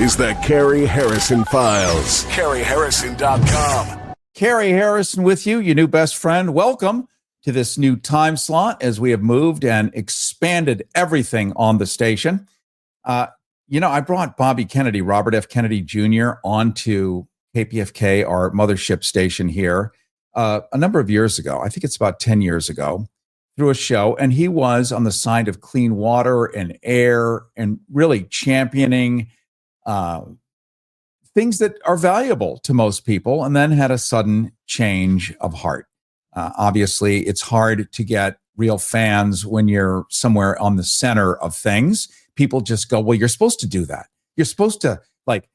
is the Cary Harrison Files. CaryHarrison.com. Cary Harrison with you, your new best friend. Welcome to this new time slot as we have moved and expanded everything on the station. I brought Bobby Kennedy, Robert F. Kennedy Jr., onto KPFK, our mothership station here, a number of years ago. I think it's about 10 years ago, through a show. And he was on the side of clean water and air and really championing things that are valuable to most people, and then had a sudden change of heart. Obviously, it's hard to get real fans when you're somewhere on the center of things. People just go, well, you're supposed to do that. You're supposed to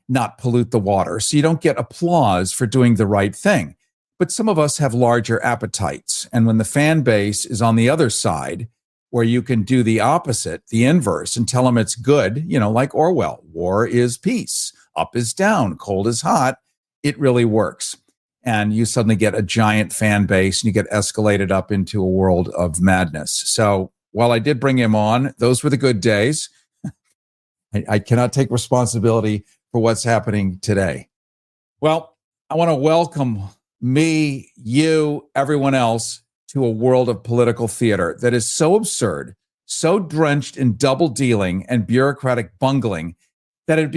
not pollute the water, so you don't get applause for doing the right thing. But some of us have larger appetites. And when the fan base is on the other side, where you can do the opposite, the inverse, and tell them it's good, like Orwell, war is peace, up is down, cold is hot, it really works. And you suddenly get a giant fan base and you get escalated up into a world of madness. So while I did bring him on, those were the good days. I cannot take responsibility for what's happening today. Well, I want to welcome me, you, everyone else to a world of political theater that is so absurd, so drenched in double dealing and bureaucratic bungling that it'd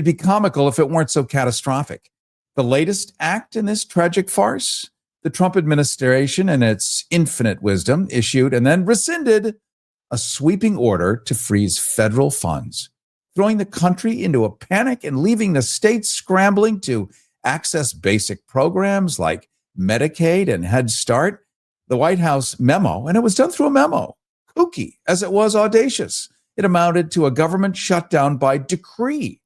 be comical if it weren't so catastrophic. The latest act in this tragic farce, the Trump administration, in its infinite wisdom, issued and then rescinded a sweeping order to freeze federal funds, throwing the country into a panic and leaving the states scrambling to access basic programs like Medicaid and Head Start. The White House memo, and it was done through a memo, kooky as it was audacious. It amounted to a government shutdown by decree,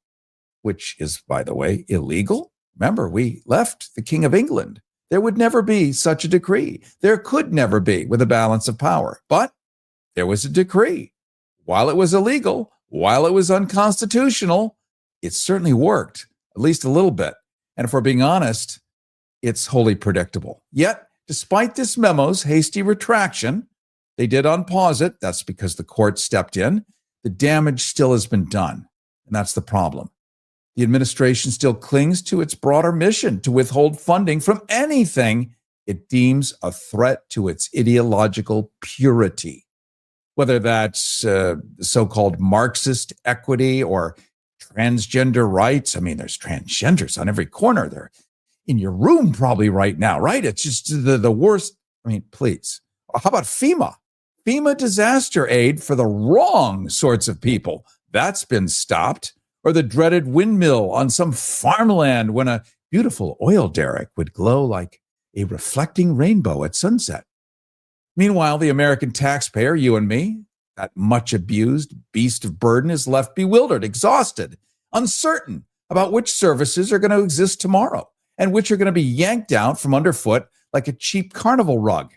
which is, by the way, illegal. Remember, we left the King of England. There would never be such a decree. There could never be with a balance of power. But there was a decree. While it was illegal, while it was unconstitutional, it certainly worked, at least a little bit. And if we're being honest, it's wholly predictable. Yet, despite this memo's hasty retraction, they did unpause it. That's because the court stepped in. The damage still has been done. And that's the problem. The administration still clings to its broader mission to withhold funding from anything it deems a threat to its ideological purity. Whether that's so-called Marxist equity or transgender rights. I mean, there's transgenders on every corner. They're in your room probably right now, right? It's just the worst. I mean, please. How about FEMA? FEMA disaster aid for the wrong sorts of people. That's been stopped. Or the dreaded windmill on some farmland when a beautiful oil derrick would glow like a reflecting rainbow at sunset. Meanwhile, the American taxpayer, you and me, that much abused beast of burden, is left bewildered, exhausted, uncertain about which services are going to exist tomorrow and which are going to be yanked out from underfoot like a cheap carnival rug.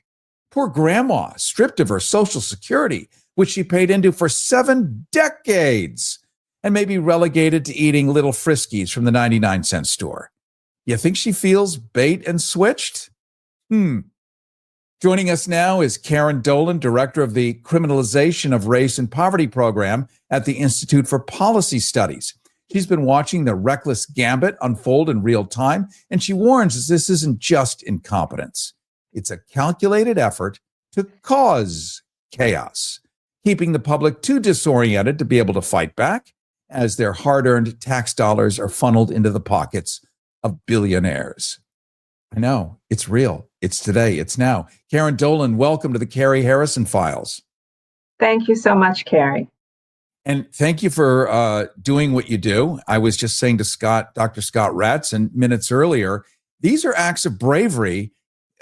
Poor grandma, stripped of her Social Security, which she paid into for 7 decades, and maybe relegated to eating little Friskies from the 99-cent store. You think she feels bait and switched? Joining us now is Karen Dolan, director of the Criminalization of Race and Poverty program at the Institute for Policy Studies. She's been watching the reckless gambit unfold in real time, and she warns us this isn't just incompetence. It's a calculated effort to cause chaos, keeping the public too disoriented to be able to fight back as their hard-earned tax dollars are funneled into the pockets of billionaires. I know, it's real. It's today. It's now. Karen Dolan, welcome to the Cary Harrison Files. Thank you so much, Cary. And thank you for doing what you do. I was just saying to Dr. Scott Ratson minutes earlier, these are acts of bravery.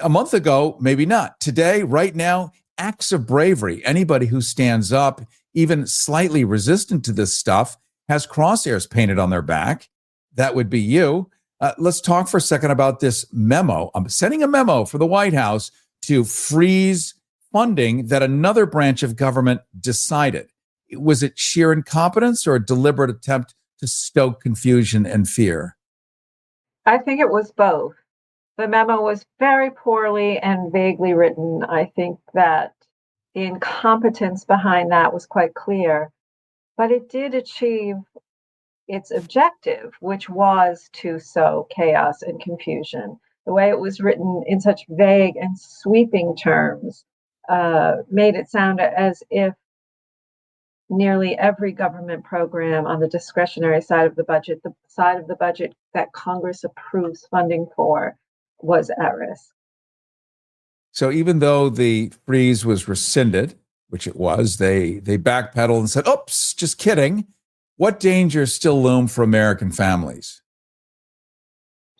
A month ago, maybe not. Today, right now, acts of bravery. Anybody who stands up, even slightly resistant to this stuff, has crosshairs painted on their back. That would be you. Let's talk for a second about this memo. I'm sending a memo for the White House to freeze funding that another branch of government decided. Was it sheer incompetence or a deliberate attempt to stoke confusion and fear? I think it was both. The memo was very poorly and vaguely written. I think that the incompetence behind that was quite clear, but it did achieve, its objective, which was to sow chaos and confusion. The way it was written in such vague and sweeping terms made it sound as if nearly every government program on the discretionary side of the side of the budget that Congress approves funding for, was at risk. So even though the freeze was rescinded, which it was, they backpedaled and said, oops, just kidding. What dangers still loom for American families?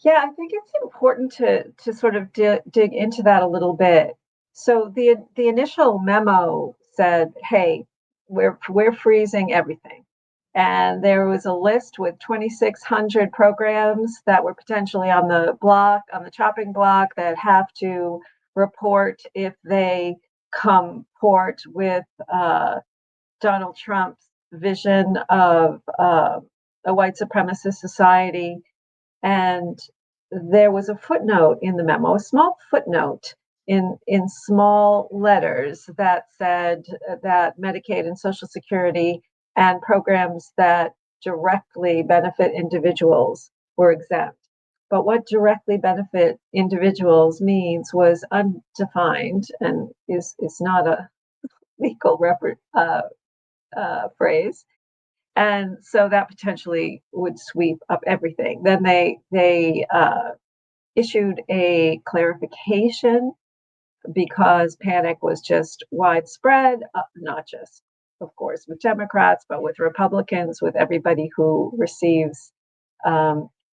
Yeah, I think it's important to sort of dig into that a little bit. So the initial memo said, "Hey, we're freezing everything," and there was a list with 2,600 programs that were potentially on the chopping block, that have to report if they comport with Donald Trump's vision of a white supremacist society. And there was a footnote in the memo, a small footnote in small letters, that said that Medicaid and Social Security and programs that directly benefit individuals were exempt. But what directly benefit individuals means was undefined and is not a legal phrase. And so that potentially would sweep up everything. Then they issued a clarification, because panic was just widespread, not just, of course, with Democrats, but with Republicans, with everybody who receives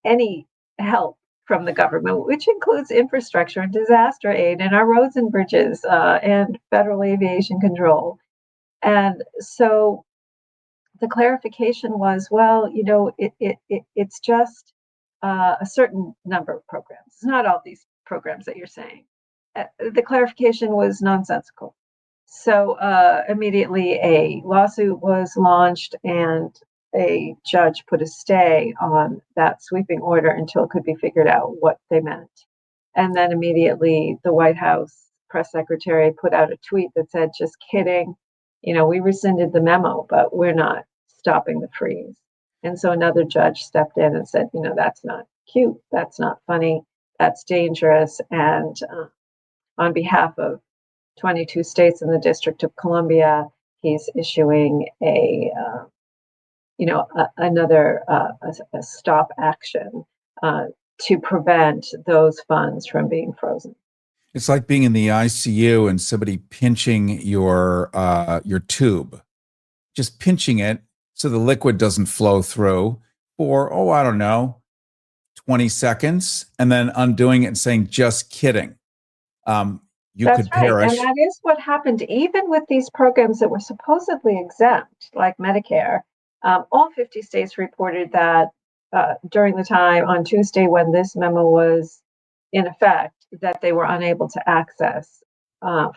any help from the government, which includes infrastructure and disaster aid and our roads and bridges and federal aviation control. And so the clarification was, well, it's just a certain number of programs. It's not all these programs that you're saying. The clarification was nonsensical. So immediately a lawsuit was launched, and a judge put a stay on that sweeping order until it could be figured out what they meant. And then immediately the White House press secretary put out a tweet that said, "Just kidding. We rescinded the memo, but we're not stopping the freeze." And so another judge stepped in and said, "That's not cute. That's not funny. That's dangerous." And on behalf of 22 states in the District of Columbia, he's issuing another stop action to prevent those funds from being frozen. It's like being in the ICU and somebody pinching your tube, just pinching it so the liquid doesn't flow through for, 20 seconds, and then undoing it and saying, "Just kidding." You That's could right. perish. And that is what happened even with these programs that were supposedly exempt, like Medicare. All 50 states reported that during the time on Tuesday when this memo was in effect, that they were unable to access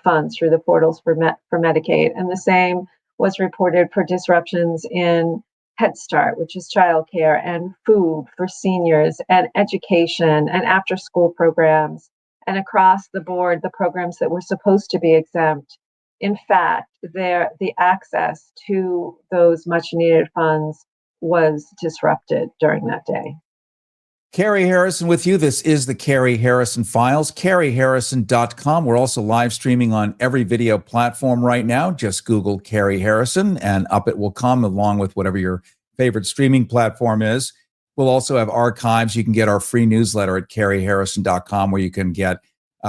funds through the portals for Medicaid. And the same was reported for disruptions in Head Start, which is childcare, and food for seniors, and education, and after-school programs. And across the board, the programs that were supposed to be exempt, in fact, the access to those much-needed funds was disrupted during that day. Cary Harrison with you. This is the Cary Harrison Files, CaryHarrison.com. We're also live streaming on every video platform right now. Just Google Cary Harrison and up it will come, along with whatever your favorite streaming platform is. We'll also have archives. You can get our free newsletter at CaryHarrison.com, where you can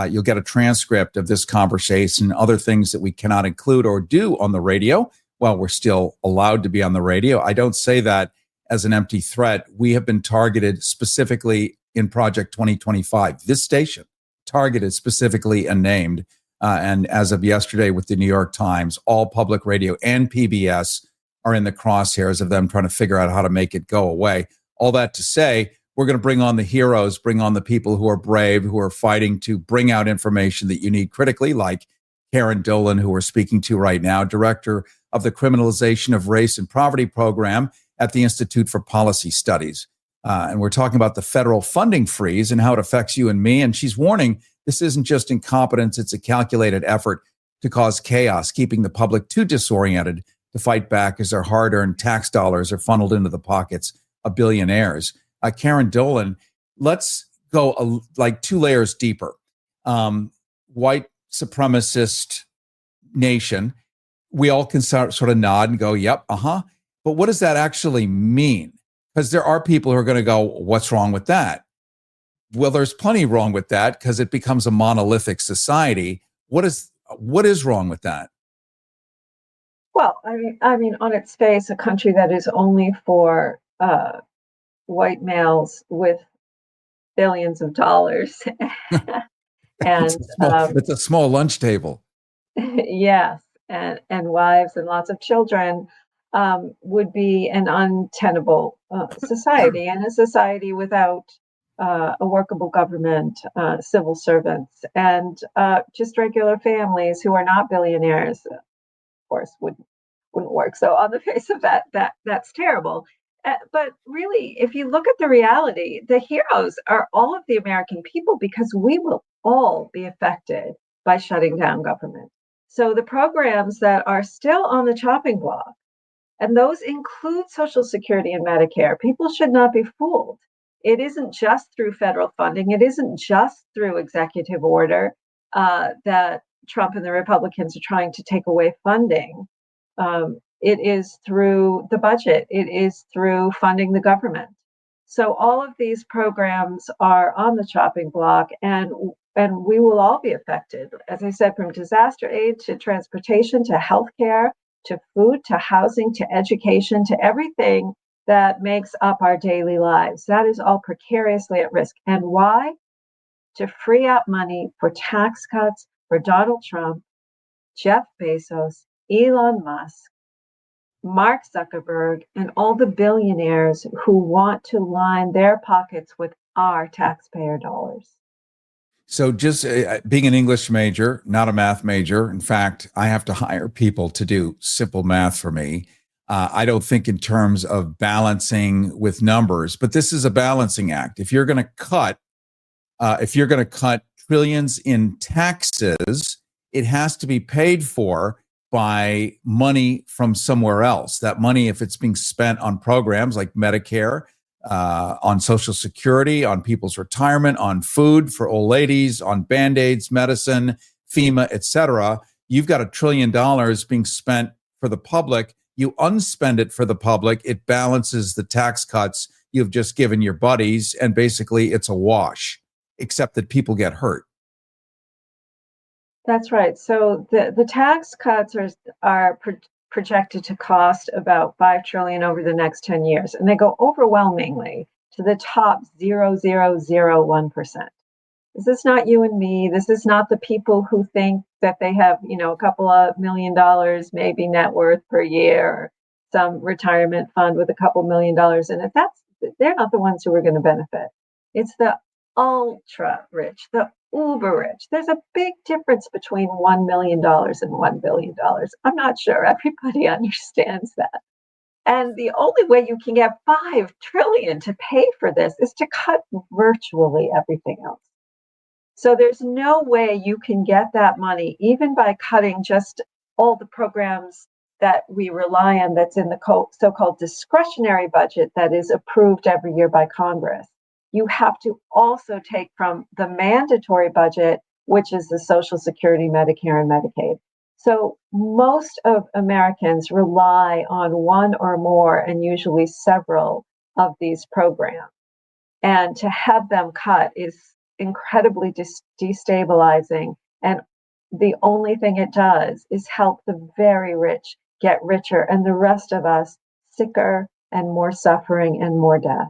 you'll get a transcript of this conversation, other things that we cannot include or do on the radio while we're still allowed to be on the radio. I don't say that as an empty threat. We have been targeted specifically in Project 2025. This station targeted specifically and named. And as of yesterday with the New York Times, all public radio and PBS are in the crosshairs of them trying to figure out how to make it go away. All that to say, we're going to bring on the heroes, bring on the people who are brave, who are fighting to bring out information that you need critically, like Karen Dolan, who we're speaking to right now, director of the Criminalization of Race and Poverty program at the Institute for Policy Studies. And we're talking about the federal funding freeze and how it affects you and me. And she's warning this isn't just incompetence, it's a calculated effort to cause chaos, keeping the public too disoriented to fight back as their hard-earned tax dollars are funneled into the pockets of billionaires. Karen Dolan, let's go like 2 layers deeper. White supremacist nation, we all can sort of nod and go, yep, But what does that actually mean? Because there are people who are going to go, what's wrong with that? Well, there's plenty wrong with that because it becomes a monolithic society. What is wrong with that? Well, I mean, on its face, a country that is only for white males with billions of dollars, and it's a small lunch table. yes, and wives and lots of children, would be an untenable society, and a society without a workable government, civil servants, and just regular families who are not billionaires. Of course, wouldn't work. So on the face of that's terrible. But really, if you look at the reality, the heroes are all of the American people, because we will all be affected by shutting down government. So the programs that are still on the chopping block, and those include Social Security and Medicare, people should not be fooled. It isn't just through federal funding. It isn't just through executive order that Trump and the Republicans are trying to take away funding. It is through the budget. It is through funding the government. So all of these programs are on the chopping block, and we will all be affected. As I said, from disaster aid to transportation to healthcare to food to housing to education to everything that makes up our daily lives. That is all precariously at risk. And why? To free up money for tax cuts for Donald Trump, Jeff Bezos, Elon Musk, Mark Zuckerberg, and all the billionaires who want to line their pockets with our taxpayer dollars. So just being an English major, not a math major. In fact, I have to hire people to do simple math for me. I don't think in terms of balancing with numbers, but this is a balancing act. If you're going to cut trillions in taxes, it has to be paid for by money from somewhere else. That money, if it's being spent on programs like Medicare, on Social Security, on people's retirement, on food for old ladies, on Band-Aids, medicine, FEMA, et cetera, you've got $1 trillion being spent for the public. You unspend it for the public, it balances the tax cuts you've just given your buddies, and basically it's a wash, except that people get hurt. That's right. So the tax cuts are projected to cost about $5 trillion over the next 10 years, and they go overwhelmingly to the top 0.001%. This is not you and me. This is not the people who think that they have, a couple of $1 million maybe net worth per year, or some retirement fund with a couple $1 million in it. They're not the ones who are going to benefit. It's the ultra rich, the uber rich. There's a big difference between $1 million and $1 billion. I'm not sure everybody understands that. And the only way you can get $5 trillion to pay for this is to cut virtually everything else. So there's no way you can get that money, even by cutting just all the programs that we rely on, that's in the so-called discretionary budget that is approved every year by Congress. You have to also take from the mandatory budget, which is the Social Security, Medicare, and Medicaid. So most of Americans rely on one or more, and usually several, of these programs. And to have them cut is incredibly destabilizing. And the only thing it does is help the very rich get richer, and the rest of us sicker and more suffering and more death.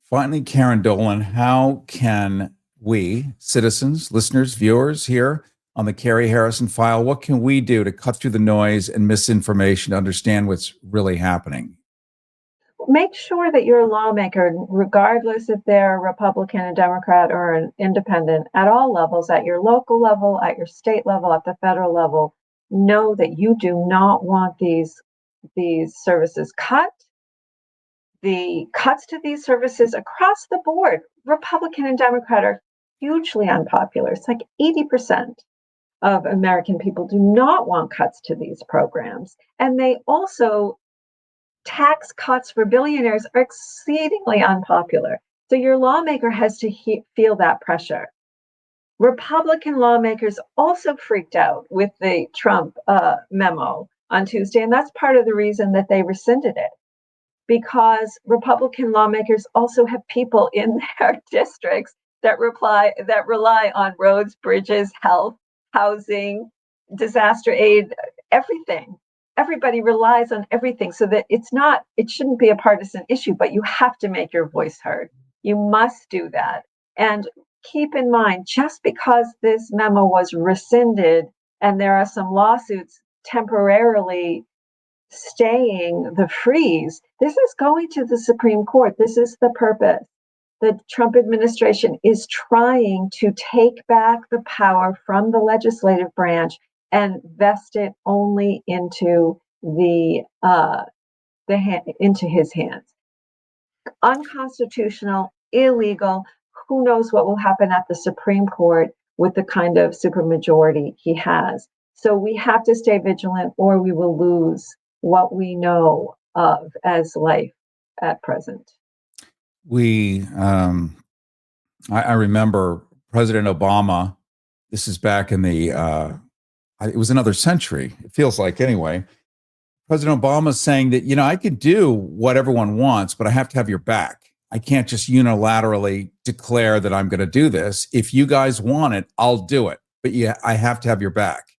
Finally, Karen Dolan, how can we, citizens, listeners, viewers here on the Cary Harrison File, what can we do to cut through the noise and misinformation to understand what's really happening? Make sure that you're a lawmaker, regardless if they're a Republican, a Democrat, or an independent, at all levels, at your local level, at your state level, at the federal level. Know that you do not want these services cut. The cuts to these services across the board, Republican and Democrat, are hugely unpopular. It's like 80% of American people do not want cuts to these programs. And they also tax cuts for billionaires are exceedingly unpopular. So your lawmaker has to feel that pressure. Republican lawmakers also freaked out with the Trump memo on Tuesday, and that's part of the reason that they rescinded it, because Republican lawmakers also have people in their districts that rely on roads, bridges, health, housing, disaster aid, everything. Everybody relies on everything, so that it shouldn't be a partisan issue, but you have to make your voice heard. You must do that. And keep in mind, just because this memo was rescinded and there are some lawsuits temporarily staying the freeze, this is going to the Supreme Court. This is the purpose. The Trump administration is trying to take back the power from the legislative branch and vest it only into into his hands. Unconstitutional, illegal. Who knows what will happen at the Supreme Court with the kind of supermajority he has. So we have to stay vigilant, or we will lose what we know of as life at present. I remember President Obama. This is back in it was another century. It feels like, anyway. President Obama saying that, I can do what everyone wants, but I have to have your back. I can't just unilaterally declare that I'm going to do this. If you guys want it, I'll do it. But I have to have your back,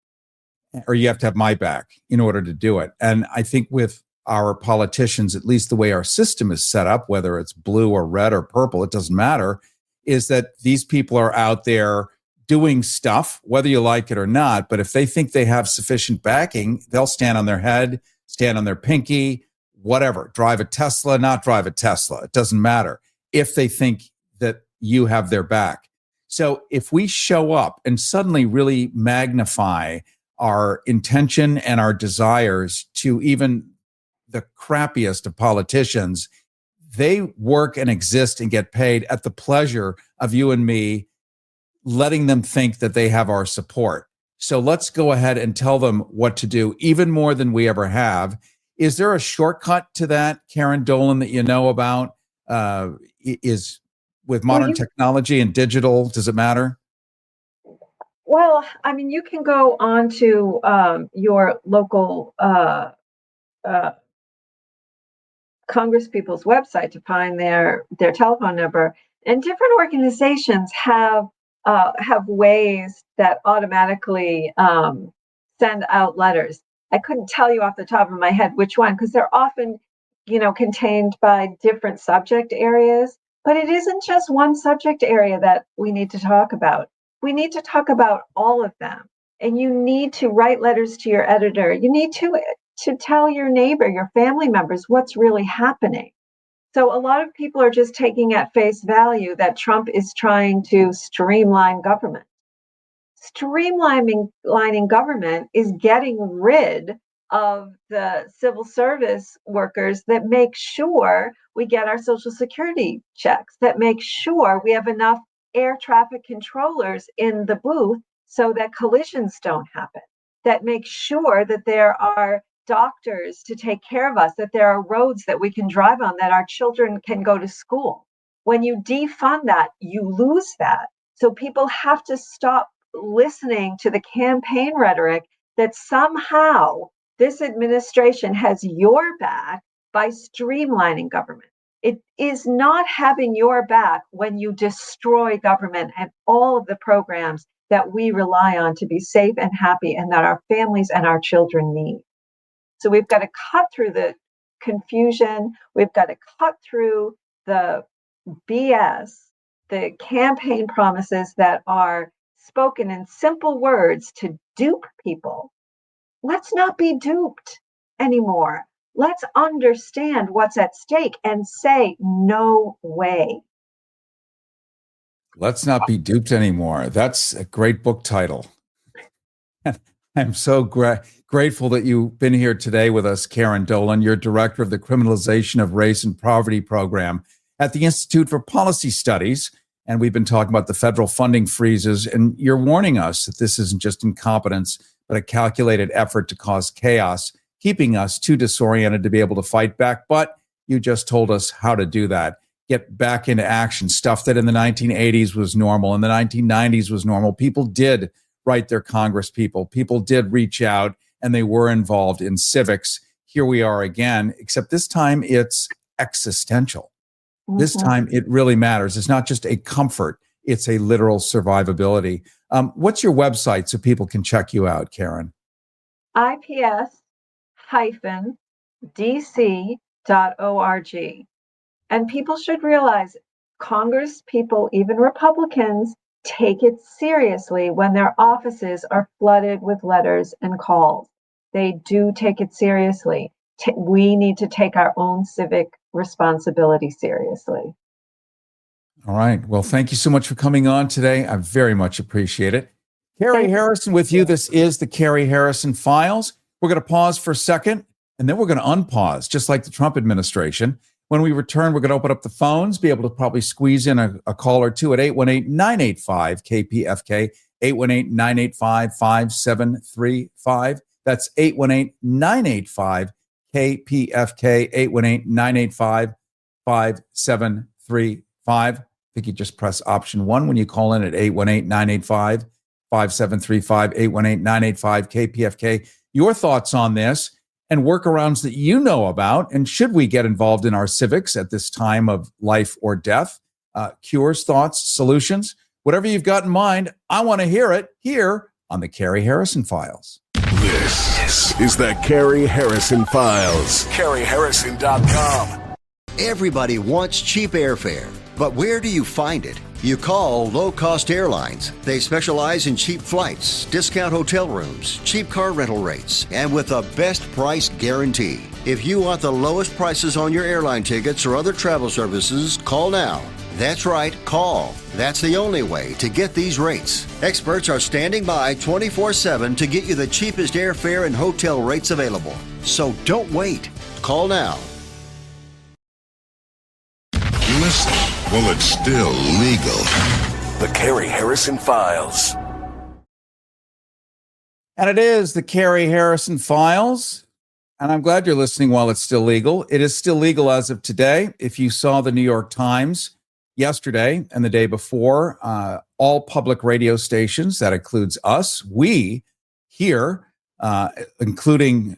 or you have to have my back in order to do it. And I think with our politicians, at least the way our system is set up, whether it's blue or red or purple, it doesn't matter, is that these people are out there doing stuff, whether you like it or not. But if they think they have sufficient backing, they'll stand on their head, stand on their pinky, whatever, drive a Tesla, not drive a Tesla. It doesn't matter if they think that you have their back. So if we show up and suddenly really magnify our intention and our desires to even the crappiest of politicians, they work and exist and get paid at the pleasure of you and me, letting them think that they have our support. So let's go ahead and tell them what to do, even more than we ever have. Is there a shortcut to that, Karen Dolan, that you know about? Is with modern technology and digital, does it matter? Well, I mean, you can go on to your local congresspeople's website to find their telephone number, and different organizations have ways that automatically send out letters. I couldn't tell you off the top of my head which one, because they're often, contained by different subject areas. But it isn't just one subject area that we need to talk about. We need to talk about all of them. And you need to write letters to your editor. You need to tell your neighbor, your family members, what's really happening. So a lot of people are just taking at face value that Trump is trying to streamline government. Streamlining government is getting rid of the civil service workers that make sure we get our Social Security checks, that make sure we have enough air traffic controllers in the booth so that collisions don't happen, that make sure that there are doctors to take care of us, that there are roads that we can drive on, that our children can go to school. When you defund that, you lose that. So people have to stop listening to the campaign rhetoric that somehow this administration has your back by streamlining government. It is not having your back when you destroy government and all of the programs that we rely on to be safe and happy and that our families and our children need. So we've got to cut through the confusion. We've got to cut through the BS, the campaign promises that are spoken in simple words to dupe people. Let's not be duped anymore. Let's understand what's at stake and say, no way. Let's not be duped anymore. That's a great book title. I'm so grateful that you've been here today with us, Karen Dolan. You're director of the Criminalization of Race and Poverty program at the Institute for Policy Studies. And we've been talking about the federal funding freezes. And you're warning us that this isn't just incompetence, but a calculated effort to cause chaos. keeping us too disoriented to be able to fight back. But you just told us how to do that. Get back into action. Stuff that in the 1980s was normal, in the 1990s was normal. People did write their Congress people. People did reach out, and they were involved in civics. Here we are again, except this time it's existential. This time it really matters. It's not just a comfort. It's a literal survivability. What's your website so people can check you out, Karen? ips-dc.org. And people should realize Congress people, even Republicans, take it seriously when their offices are flooded with letters and calls. They do take it seriously. We need to take our own civic responsibility seriously. All right. Well, thank you so much for coming on today. I very much appreciate it. Cary Harrison with you. This is the Cary Harrison Files. We're going to pause for a second, and then we're going to unpause, just like the Trump administration. When we return, we're going to open up the phones, be able to probably squeeze in a call or two at 818-985-KPFK, 818-985-5735. That's 818-985-KPFK, 818-985-5735. I think you just press option 1 when you call in at 818-985-5735, 818-985-KPFK. Your thoughts on this and workarounds that you know about, and should we get involved in our civics at this time of life or death? Cures, thoughts, solutions, whatever you've got in mind, I want to hear it here on the Cary Harrison Files. This is the Cary Harrison Files. CaryHarrison.com. Everybody wants cheap airfare, but where do you find it? You call low-cost airlines. They specialize in cheap flights, discount hotel rooms, cheap car rental rates, and with a best price guarantee. If you want the lowest prices on your airline tickets or other travel services, call now. That's right, call. That's the only way to get these rates. Experts are standing by 24/7 to get you the cheapest airfare and hotel rates available. So don't wait. Call now. Listen while it's still legal. The Cary Harrison Files. And it is the Cary Harrison Files. And I'm glad you're listening while it's still legal. It is still legal as of today. If you saw the New York Times yesterday and the day before, all public radio stations, that includes us, we here, including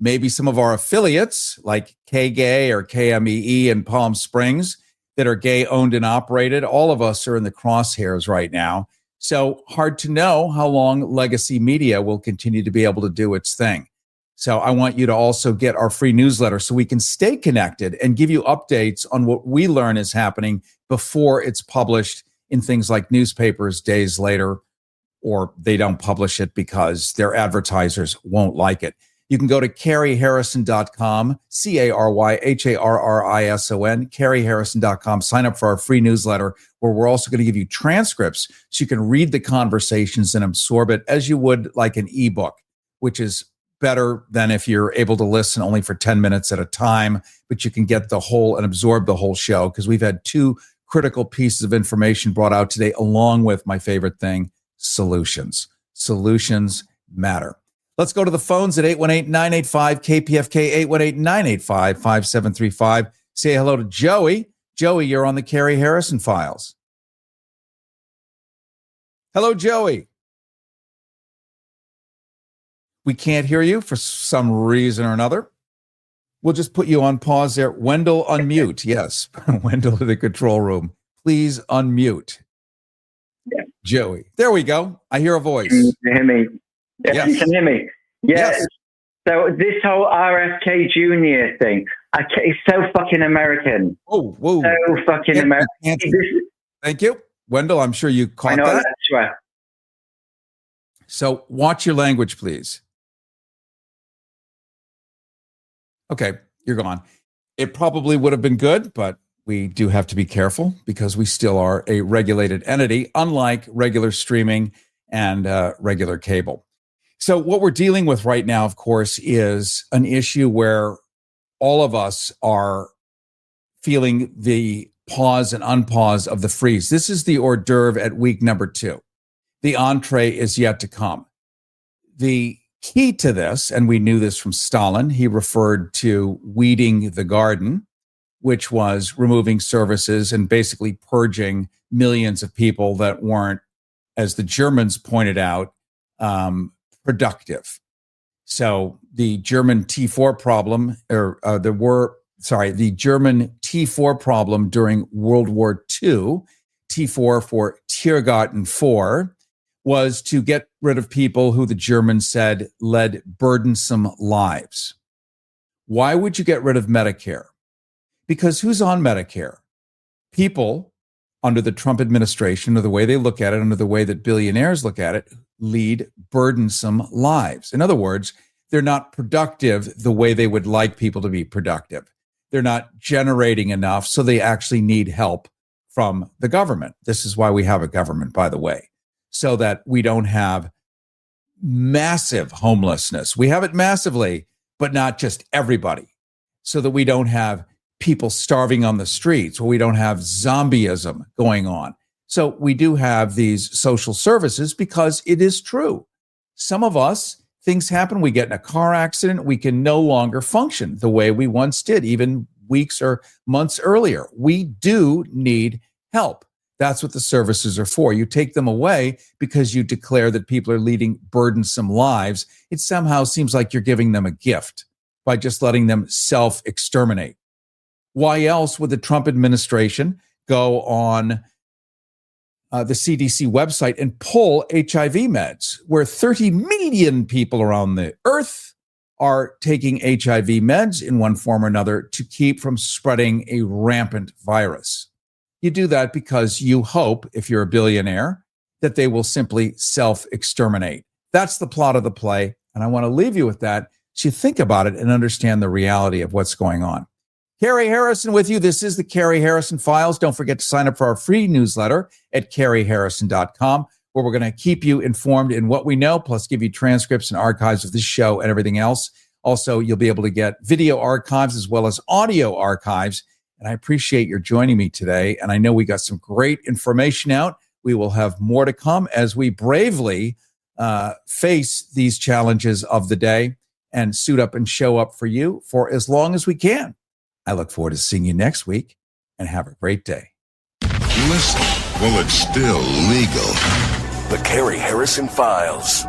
maybe some of our affiliates like K-Gay or KMEE in Palm Springs that are gay owned and operated. All of us are in the crosshairs right now. So hard to know how long legacy media will continue to be able to do its thing. So I want you to also get our free newsletter so we can stay connected and give you updates on what we learn is happening before it's published in things like newspapers days later, or they don't publish it because their advertisers won't like it. You can go to CaryHarrison.com, CaryHarrison, CaryHarrison.com. Sign up for our free newsletter where we're also going to give you transcripts so you can read the conversations and absorb it as you would like an ebook, which is better than if you're able to listen only for 10 minutes at a time, but you can get the whole and absorb the whole show because we've had 2 critical pieces of information brought out today, along with my favorite thing, solutions. Solutions matter. Let's go to the phones at 818-985-KPFK, 818-985-5735. Say hello to Joey. Joey, you're on the Cary Harrison Files. Hello, Joey. We can't hear you for some reason or another. We'll just put you on pause there. Wendell, unmute. Yes, Wendell in the control room. Please unmute. Yeah. Joey. There we go. I hear a voice. Can you hear me? Yes. You can hear me. Yeah. Yes. So this whole RFK Jr. thing, it's so fucking American. Oh, whoa. So fucking American. Thank you. Wendell, I'm sure you caught that. That's right. So watch your language, please. Okay, you're gone. It probably would have been good, but we do have to be careful because we still are a regulated entity, unlike regular streaming and regular cable. So what we're dealing with right now, of course, is an issue where all of us are feeling the pause and unpause of the freeze. This is the hors d'oeuvre at week number 2. The entree is yet to come. The Key to this, and we knew this from Stalin, he referred to weeding the garden, which was removing services and basically purging millions of people that weren't, as the Germans pointed out, productive. So the German T4 problem, the German T4 problem during World War II, T4 for Tiergarten 4, was to get rid of people who the Germans said led burdensome lives. Why would you get rid of Medicare? Because who's on Medicare? People under the Trump administration, or the way they look at it, under the way that billionaires look at it, lead burdensome lives. In other words, they're not productive the way they would like people to be productive. They're not generating enough, so they actually need help from the government. This is why we have a government, by the way, so that we don't have massive homelessness. We have it massively, but not just everybody, so that we don't have people starving on the streets, or we don't have zombieism going on. So we do have these social services because it is true. Some of us, things happen, we get in a car accident, we can no longer function the way we once did, even weeks or months earlier. We do need help. That's what the services are for. You take them away because you declare that people are leading burdensome lives. It somehow seems like you're giving them a gift by just letting them self-exterminate. Why else would the Trump administration go on the CDC website and pull HIV meds, where 30 million people around the earth are taking HIV meds in one form or another to keep from spreading a rampant virus? You do that because you hope, if you're a billionaire, that they will simply self-exterminate. That's the plot of the play, and I want to leave you with that so you think about it and understand the reality of what's going on. Cary Harrison with you. This is the Cary Harrison Files. Don't forget to sign up for our free newsletter at caryharrison.com, where we're going to keep you informed in what we know, plus give you transcripts and archives of this show and everything else. Also, you'll be able to get video archives as well as audio archives. And I appreciate your joining me today. And I know we got some great information out. We will have more to come as we bravely face these challenges of the day and suit up and show up for you for as long as we can. I look forward to seeing you next week, and have a great day. Listen, well, it's still legal. The Cary Harrison Files.